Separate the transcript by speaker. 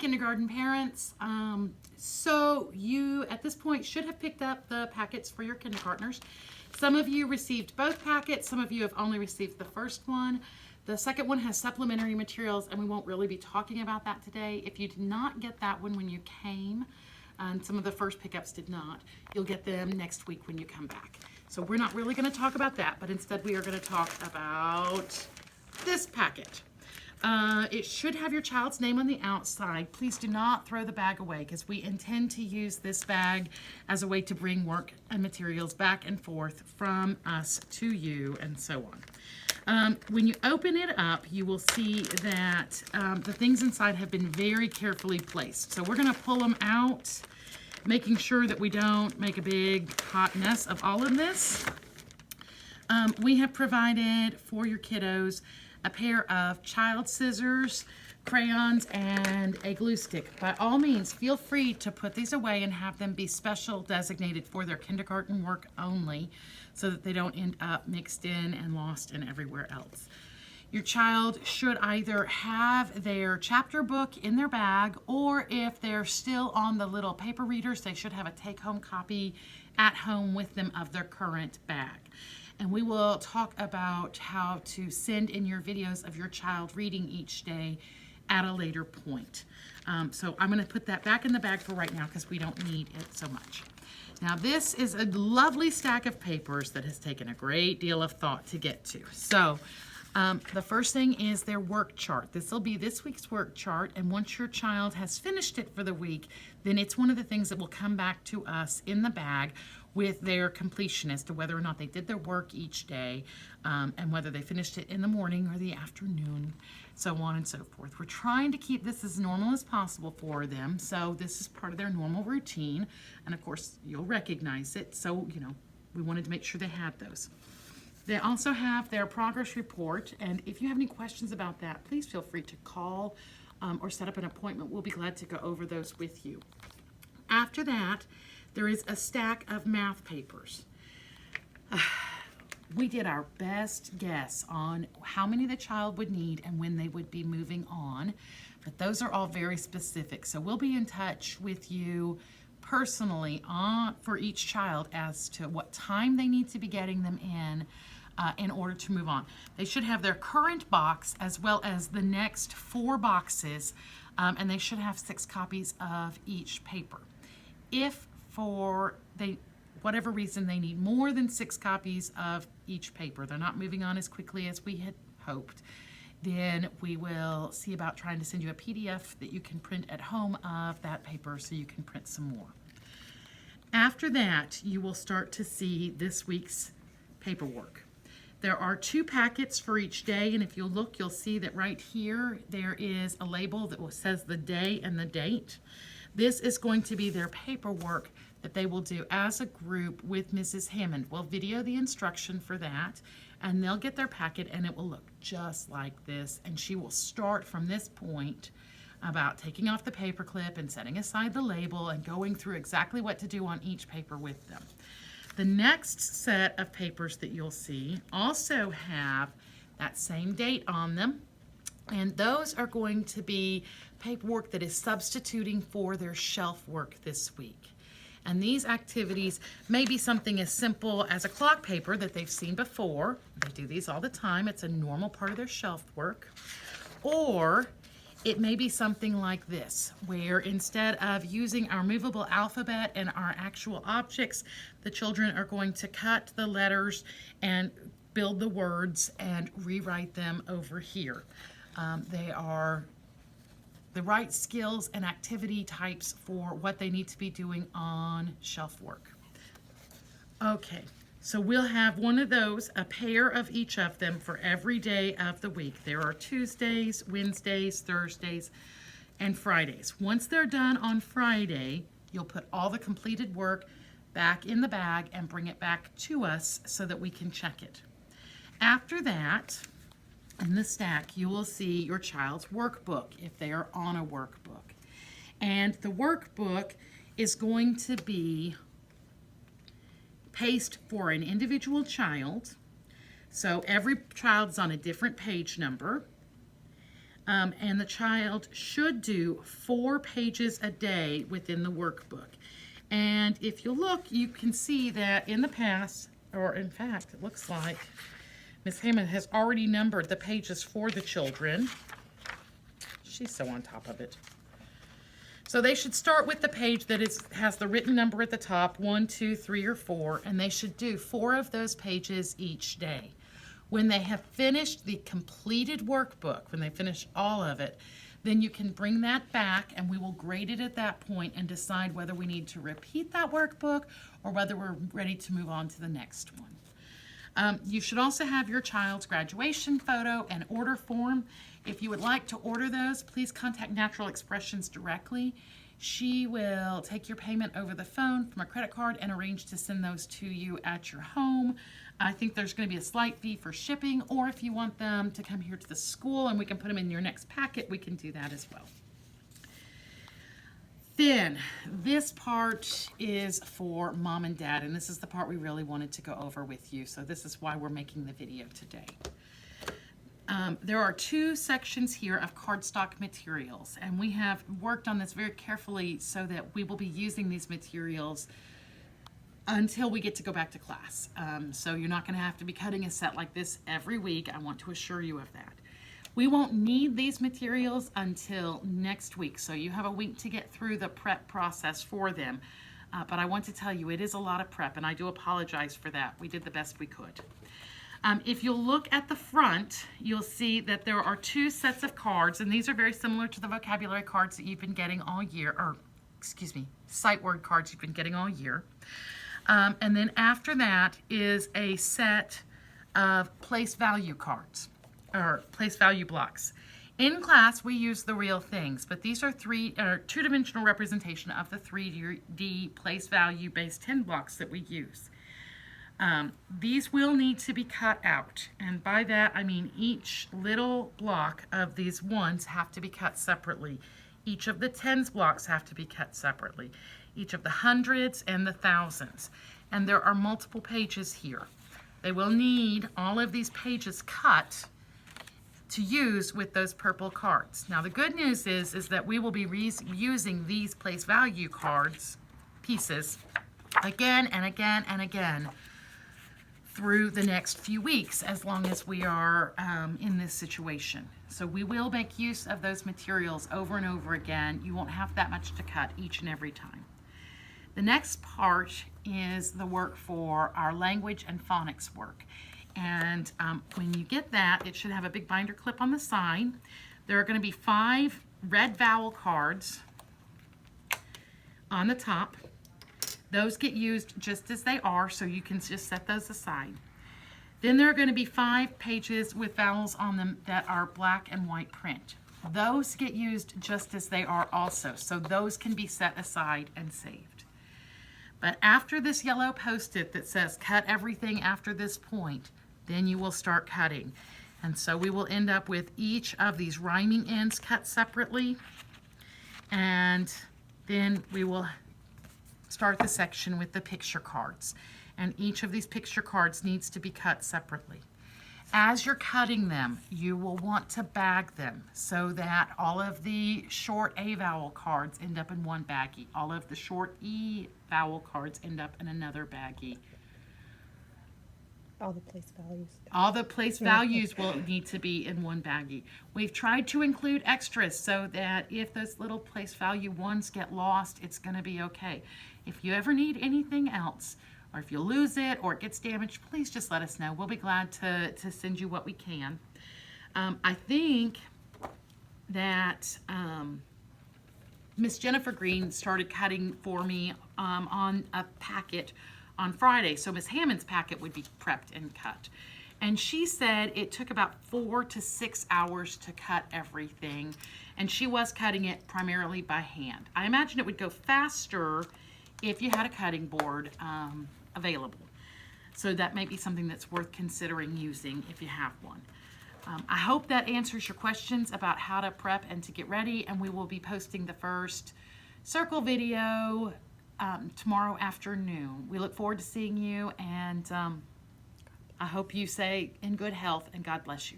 Speaker 1: kindergarten parents. So you, at this point, should have picked up the packets for your kindergartners. Some of you received both packets. Some of you have only received the first one. The second one has supplementary materials, and we won't really be talking about that today. If you did not get that one when you came, and some of the first pickups did not, you'll get them next week when you come back. So we're not really going to talk about that, but instead we are going to talk about this packet. It should have your child's name on the outside. Please do not throw the bag away, because we intend to use this bag as a way to bring work and materials back and forth from us to you, and so on. When you open it up, you will see that the things inside have been very carefully placed. So we're going to pull them out, making sure that we don't make a big hot mess of all of this. We have provided for your kiddos a pair of child scissors, crayons, and a glue stick. By all means, feel free to put these away and have them be special designated for their kindergarten work only, so that they don't end up mixed in and lost in everywhere else. Your child should either have their chapter book in their bag, or if they're still on the little paper readers, they should have a take-home copy at home with them of their current bag. And we will talk about how to send in your videos of your child reading each day at a later point. So I'm going to put that back in the bag for right now, because we don't need it so much. Now this is a lovely stack of papers that has taken a great deal of thought to get to. So the first thing is their work chart. This will be this week's work chart, and once your child has finished it for the week, then it's one of the things that will come back to us in the bag with their completion as to whether or not they did their work each day, and whether they finished it in the morning or the afternoon, so on and so forth. We're trying to keep this as normal as possible for them, so this is part of their normal routine, and of course you'll recognize it, so we wanted to make sure they had those. They also have their progress report, and if you have any questions about that, please feel free to call or set up an appointment. We'll be glad to go over those with you. After that, there is a stack of math papers. We did our best guess on how many the child would need and when they would be moving on, but those are all very specific. So we'll be in touch with you personally for each child as to what time they need to be getting them in order to move on. They should have their current box as well as the next 4 boxes, and they should have 6 copies of each paper. If for whatever reason they need more than 6 copies of each paper, they're not moving on as quickly as we had hoped, then we will see about trying to send you a PDF that you can print at home of that paper so you can print some more. After that, you will start to see this week's paperwork. There are 2 packets for each day, and if you'll look, you'll see that right here there is a label that says the day and the date. This is going to be their paperwork that they will do as a group with Mrs. Hammond. We'll video the instruction for that, and they'll get their packet, and it will look just like this, and she will start from this point about taking off the paper clip and setting aside the label and going through exactly what to do on each paper with them. The next set of papers that you'll see also have that same date on them, and those are going to be paperwork that is substituting for their shelf work this week. And these activities may be something as simple as a clock paper that they've seen before. They do these all the time. It's a normal part of their shelf work. Or it may be something like this, where instead of using our movable alphabet and our actual objects, the children are going to cut the letters and build the words and rewrite them over here. They are the right skills and activity types for what they need to be doing on shelf work. Okay, so we'll have one of those, a pair of each of them for every day of the week. There are Tuesdays, Wednesdays, Thursdays, and Fridays. Once they're done on Friday, you'll put all the completed work back in the bag and bring it back to us so that we can check it. After that, in the stack, you will see your child's workbook if they are on a workbook. And the workbook is going to be paced for an individual child. So every child's on a different page number. And the child should do 4 pages a day within the workbook. And if you look, you can see that in the past, or in fact, it looks like Miss Hammond has already numbered the pages for the children. She's so on top of it. So they should start with the page that has the written number at the top, 1, 2, 3, or 4, and they should do 4 of those pages each day. When they have finished the completed workbook, when they finish all of it, then you can bring that back and we will grade it at that point and decide whether we need to repeat that workbook or whether we're ready to move on to the next one. You should also have your child's graduation photo and order form. If you would like to order those, please contact Natural Expressions directly. She will take your payment over the phone from a credit card and arrange to send those to you at your home. I think there's going to be a slight fee for shipping, or if you want them to come here to the school and we can put them in your next packet, we can do that as well. Then, this part is for Mom and Dad, and this is the part we really wanted to go over with you, so this is why we're making the video today. There are 2 sections here of cardstock materials, and we have worked on this very carefully so that we will be using these materials until we get to go back to class. So you're not going to have to be cutting a set like this every week. I want to assure you of that. We won't need these materials until next week, so you have a week to get through the prep process for them. But I want to tell you, it is a lot of prep, and I do apologize for that. We did the best we could. If you'll look at the front, you'll see that there are 2 sets of cards, and these are very similar to the vocabulary cards that you've been getting all year, or excuse me, sight word cards you've been getting all year. And then after that is a set of place value cards, or place value blocks. In class, we use the real things, but these are 2-dimensional representation of the 3D place value based 10 blocks that we use. These will need to be cut out, and by that I mean each little block of these ones have to be cut separately. Each of the tens blocks have to be cut separately. Each of the hundreds and the thousands. And there are multiple pages here. They will need all of these pages cut to use with those purple cards. Now the good news is that we will be using these place value cards, pieces, again and again and again through the next few weeks as long as we are in this situation. So we will make use of those materials over and over again. You won't have that much to cut each and every time. The next part is the work for our language and phonics work. And when you get that, it should have a big binder clip on the side. There are going to be 5 red vowel cards on the top. Those get used just as they are, so you can just set those aside. Then there are going to be 5 pages with vowels on them that are black and white print. Those get used just as they are also, so those can be set aside and saved. But after this yellow post-it that says cut everything after this point, then you will start cutting. And so we will end up with each of these rhyming ends cut separately, and then we will start the section with the picture cards. And each of these picture cards needs to be cut separately. As you're cutting them, you will want to bag them so that all of the short A vowel cards end up in one baggie. All of the short E vowel cards end up in another baggie.
Speaker 2: All the place values.
Speaker 1: All the place values will need to be in one baggie. We've tried to include extras so that if those little place value ones get lost, it's going to be okay. If you ever need anything else, or if you lose it or it gets damaged, please just let us know. We'll be glad to send you what we can. I think that Miss Jennifer Green started cutting for me on a packet on Friday, so Miss Hammond's packet would be prepped and cut. And she said it took about 4 to 6 hours to cut everything, and she was cutting it primarily by hand. I imagine it would go faster if you had a cutting board available. So that may be something that's worth considering using if you have one. I hope that answers your questions about how to prep and to get ready, and we will be posting the first circle video tomorrow afternoon. We look forward to seeing you, and I hope you stay in good health, and God bless you.